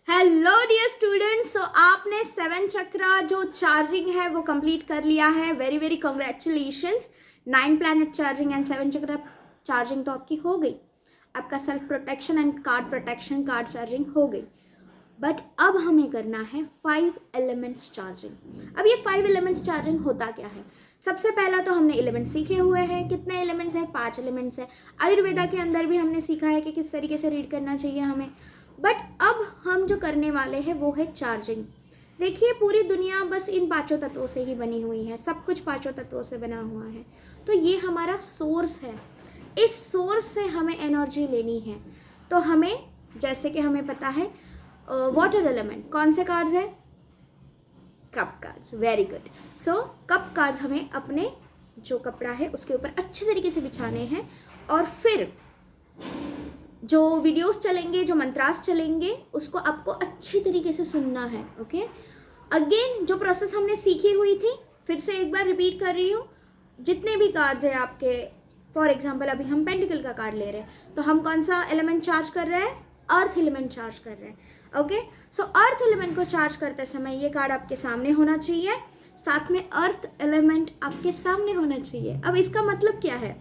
Hello dear students, सो आपने 7 चक्रा जो charging है वो कंप्लीट कर लिया है। Very very congratulations. 9 planet charging and 7 chakra charging तो आपकी हो गई। आपका self protection and card protection card charging हो गई। बट अब हमें करना है 5 एलिमेंट्स चार्जिंग। अब ये 5 एलिमेंट्स चार्जिंग होता क्या है? सबसे पहला तो हमने एलिमेंट सीखे हुए हैं। कितने एलिमेंट्स हैं? 5 एलिमेंट्स हैं। आयुर्वेदा के अंदर भी हमने सीखा है कि किस तरीके से रीड करना चाहिए हमें। बट अब हम जो करने वाले हैं वो है चार्जिंग। देखिए, पूरी दुनिया बस इन 5 तत्वों से ही बनी हुई है। सब कुछ 5 तत्वों से बना हुआ है। तो ये हमारा सोर्स है। इस सोर्स से हमें एनर्जी लेनी है। तो हमें, जैसे कि हमें पता है, वाटर एलिमेंट कौन से कार्ड्स हैं? Cup cards. Very good. So cup cards हमें अपने जो कपड़ा है उसके ऊपर अच्छे तरीके से बिछाने हैं और फिर जो वीडियोस चलेंगे, जो मंत्रास चलेंगे, उसको आपको अच्छी तरीके से सुनना है। ओके, अगेन जो प्रोसेस हमने सीखी हुई थी फिर से एक बार रिपीट कर रही हूँ। जितने भी कार्ड्स हैं आपके, फॉर एग्जांपल अभी हम पेंटिकल का कार्ड ले रहे हैं तो हम कौन सा एलिमेंट चार्ज कर रहे हैं? अर्थ एलिमेंट चार्ज कर रहे हैं। ओके, सो अर्थ एलिमेंट को चार्ज करते समय ये कार्ड आपके सामने होना चाहिए, साथ में अर्थ एलिमेंट आपके सामने होना चाहिए। अब इसका मतलब क्या है?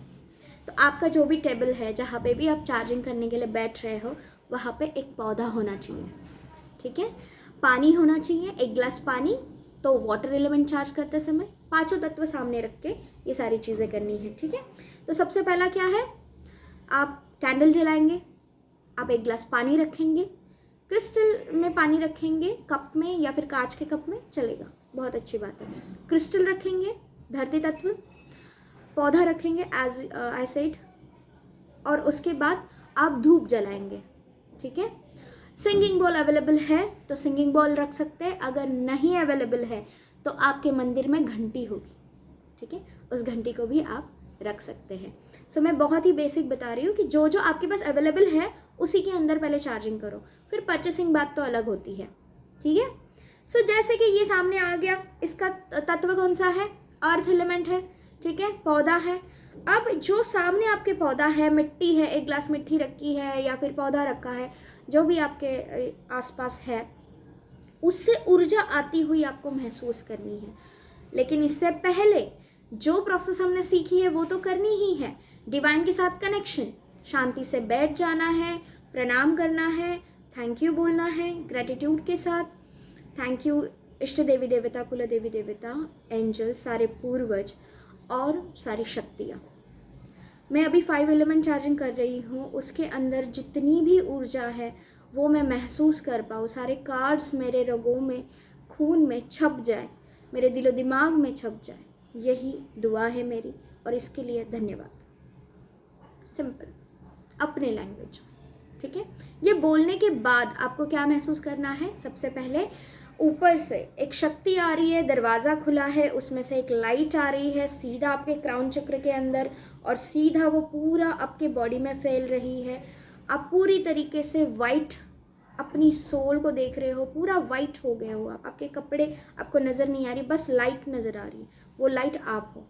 तो आपका जो भी टेबल है, जहाँ पे भी आप चार्जिंग करने के लिए बैठ रहे हो, वहाँ पे एक पौधा होना चाहिए। ठीक है, पानी होना चाहिए, 1 गिलास पानी। तो वाटर एलिमेंट चार्ज करते समय 5 तत्व सामने रख के ये सारी चीज़ें करनी है। ठीक है, तो सबसे पहला क्या है? आप कैंडल जलाएंगे, आप 1 गिलास पानी रखेंगे, क्रिस्टल में पानी रखेंगे, कप में या फिर कांच के कप में चलेगा, बहुत अच्छी बात है। क्रिस्टल रखेंगे, धरती तत्व, पौधा रखेंगे एज आई सेड, और उसके बाद आप धूप जलाएंगे। ठीक है, सिंगिंग बॉल अवेलेबल है तो सिंगिंग बॉल रख सकते हैं। अगर नहीं अवेलेबल है तो आपके मंदिर में घंटी होगी। ठीक है, उस घंटी को भी आप रख सकते हैं। सो मैं बहुत ही बेसिक बता रही हूँ कि जो जो आपके पास अवेलेबल है उसी के अंदर पहले चार्जिंग करो, फिर परचेसिंग बात तो अलग होती है। ठीक है, सो जैसे कि ये सामने आ गया, इसका तत्व कौन सा है? अर्थ एलिमेंट है। ठीक है, पौधा है। अब जो सामने आपके पौधा है, मिट्टी है, 1 गिलास मिट्टी रखी है या फिर पौधा रखा है, जो भी आपके आसपास है, उससे ऊर्जा आती हुई आपको महसूस करनी है। लेकिन इससे पहले जो प्रोसेस हमने सीखी है वो तो करनी ही है। डिवाइन के साथ कनेक्शन, शांति से बैठ जाना है, प्रणाम करना है, थैंक यू बोलना है ग्रेटिट्यूड के साथ। थैंक यू इष्ट देवी देवता, कुल देवी देवता, एंजल, सारे पूर्वज और सारी शक्तियाँ। मैं अभी 5 एलिमेंट चार्जिंग कर रही हूँ, उसके अंदर जितनी भी ऊर्जा है वो मैं महसूस कर पाऊँ। सारे कार्ड्स मेरे रगों में, खून में छप जाए, मेरे दिलो दिमाग में छप जाए, यही दुआ है मेरी। और इसके लिए धन्यवाद। सिंपल, अपने लैंग्वेज। ठीक है, ये बोलने के बाद आपको क्या महसूस करना है? सबसे पहले ऊपर से एक शक्ति आ रही है, दरवाज़ा खुला है, उसमें से एक लाइट आ रही है सीधा आपके क्राउन चक्र के अंदर, और सीधा वो पूरा आपके बॉडी में फैल रही है। आप पूरी तरीके से वाइट अपनी सोल को देख रहे हो, पूरा वाइट हो गए हो आप। आपके कपड़े आपको नज़र नहीं आ रही, बस लाइट नज़र आ रही है, वो लाइट आप हो।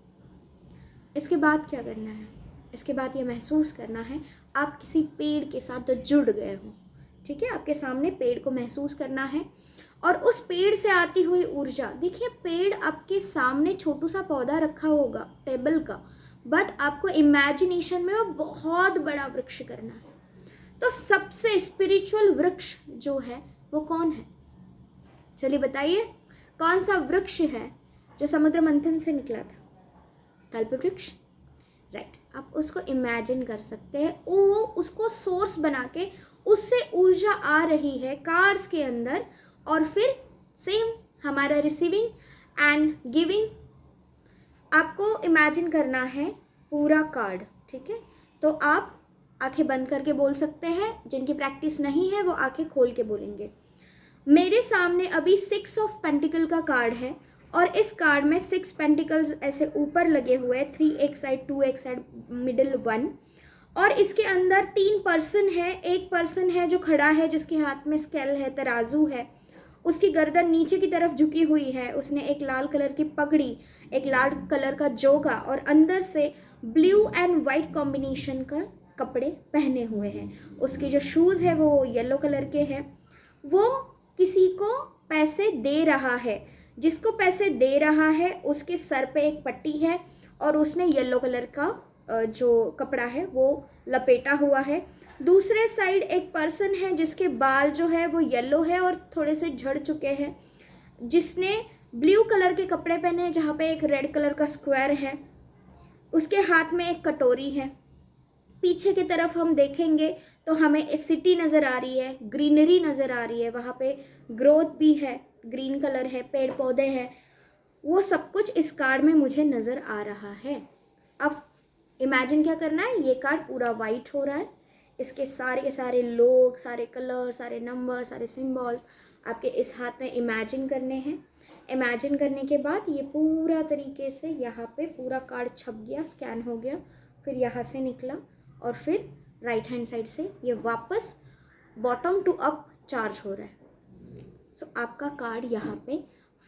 इसके बाद क्या करना है? इसके बाद ये महसूस करना है आप किसी पेड़ के साथ जुड़ गए हो। ठीक है, आपके सामने पेड़ को महसूस करना है और उस पेड़ से आती हुई ऊर्जा। देखिए, पेड़ आपके सामने छोटू सा पौधा रखा होगा टेबल का, बट आपको इमेजिनेशन में वो बहुत बड़ा वृक्ष करना है। तो सबसे स्पिरिचुअल वृक्ष जो है वो कौन है? चलिए बताइए, कौन सा वृक्ष है जो समुद्र मंथन से निकला था? कल्प वृक्ष। राइट, आप उसको इमेजिन कर सकते हैं। वो उसको सोर्स बना के उससे ऊर्जा आ रही है कार्ड्स के अंदर, और फिर सेम हमारा रिसीविंग एंड गिविंग आपको इमेजिन करना है पूरा कार्ड। ठीक है, तो आप आंखें बंद करके बोल सकते हैं, जिनकी प्रैक्टिस नहीं है वो आंखें खोल के बोलेंगे। मेरे सामने अभी 6 ऑफ पेंटिकल का कार्ड है और इस कार्ड में 6 पेंटिकल्स ऐसे ऊपर लगे हुए हैं, 3 एक साइड, 2 एक साइड, मिडिल 1। और इसके अंदर 3 पर्सन है। एक पर्सन है जो खड़ा है, जिसके हाथ में स्केल है, तराजू है, उसकी गर्दन नीचे की तरफ झुकी हुई है, उसने एक लाल कलर की पगड़ी, एक लाल कलर का जोगा और अंदर से ब्लू एंड वाइट कॉम्बिनेशन का कपड़े पहने हुए हैं। उसके जो शूज़ है वो येलो कलर के हैं। वो किसी को पैसे दे रहा है, जिसको पैसे दे रहा है उसके सर पे एक पट्टी है और उसने येलो कलर का जो कपड़ा है वो लपेटा हुआ है। दूसरे साइड एक पर्सन है जिसके बाल जो है वो येलो है और थोड़े से झड़ चुके हैं, जिसने ब्लू कलर के कपड़े पहने हैं जहाँ पे एक रेड कलर का स्क्वायर है। उसके हाथ में एक कटोरी है। पीछे की तरफ हम देखेंगे तो हमें एक सिटी नज़र आ रही है, ग्रीनरी नज़र आ रही है, वहाँ पे ग्रोथ भी है, ग्रीन कलर है, पेड़ पौधे हैं, वो सब कुछ इस कार्ड में मुझे नज़र आ रहा है। अब इमेजिन क्या करना है, ये कार्ड पूरा वाइट हो रहा है, इसके सारे के सारे लोग, सारे कलर, सारे नंबर, सारे सिंबल्स आपके इस हाथ में इमेजिन करने हैं। इमेजिन करने के बाद ये पूरा तरीके से यहाँ पे पूरा कार्ड छप गया, स्कैन हो गया, फिर यहाँ से निकला और फिर राइट हैंड साइड से ये वापस बॉटम टू अप चार्ज हो रहा है। सो आपका कार्ड यहाँ पे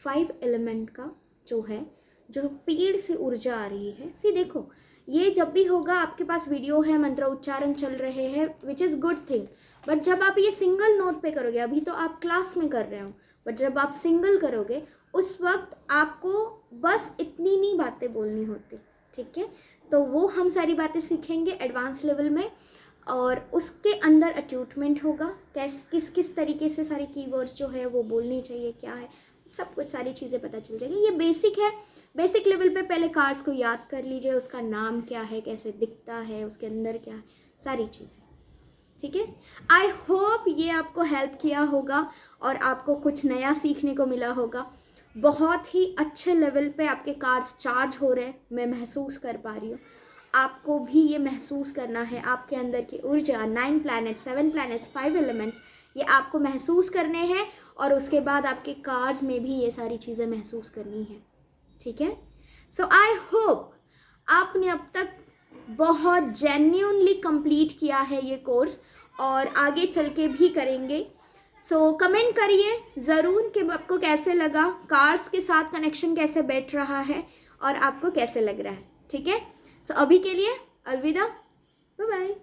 5 एलिमेंट का जो है, जो पेड़ से ऊर्जा आ रही है। सी देखो, ये जब भी होगा आपके पास वीडियो है, मंत्र उच्चारण चल रहे हैं, which is good thing, but जब आप ये सिंगल नोट पे करोगे, अभी तो आप क्लास में कर रहे हो, बट जब आप सिंगल करोगे उस वक्त आपको बस इतनी नहीं बातें बोलनी होती, ठीक है। तो वो हम सारी बातें सीखेंगे एडवांस लेवल में, और उसके अंदर अट्यूटमेंट होगा, किस किस तरीके से सारे कीवर्ड्स जो है वो बोलनी चाहिए, क्या है, सब कुछ सारी चीज़ें पता चल जाएगी। ये बेसिक है, बेसिक लेवल पे पहले कार्ड्स को याद कर लीजिए, उसका नाम क्या है, कैसे दिखता है, उसके अंदर क्या है, सारी चीज़ें, ठीक है। आई होप ये आपको हेल्प किया होगा और आपको कुछ नया सीखने को मिला होगा। बहुत ही अच्छे लेवल पे आपके कार्ड्स चार्ज हो रहे हैं, मैं महसूस कर पा रही हूँ। आपको भी ये महसूस करना है, आपके अंदर की ऊर्जा, 9 प्लैनेट्स, 7 प्लैनेट्स, 5 एलिमेंट्स, ये आपको महसूस करने हैं और उसके बाद आपके कार्ड्स में भी ये सारी चीज़ें महसूस करनी है, ठीक है। सो आई होप आपने अब तक बहुत जेन्युइनली कंप्लीट किया है ये कोर्स और आगे चल के भी करेंगे। सो कमेंट करिए ज़रूर कि आपको कैसे लगा, कार्ड्स के साथ कनेक्शन कैसे बैठ रहा है और आपको कैसे लग रहा है, ठीक है। सो अभी के लिए अलविदा, बाय बाय।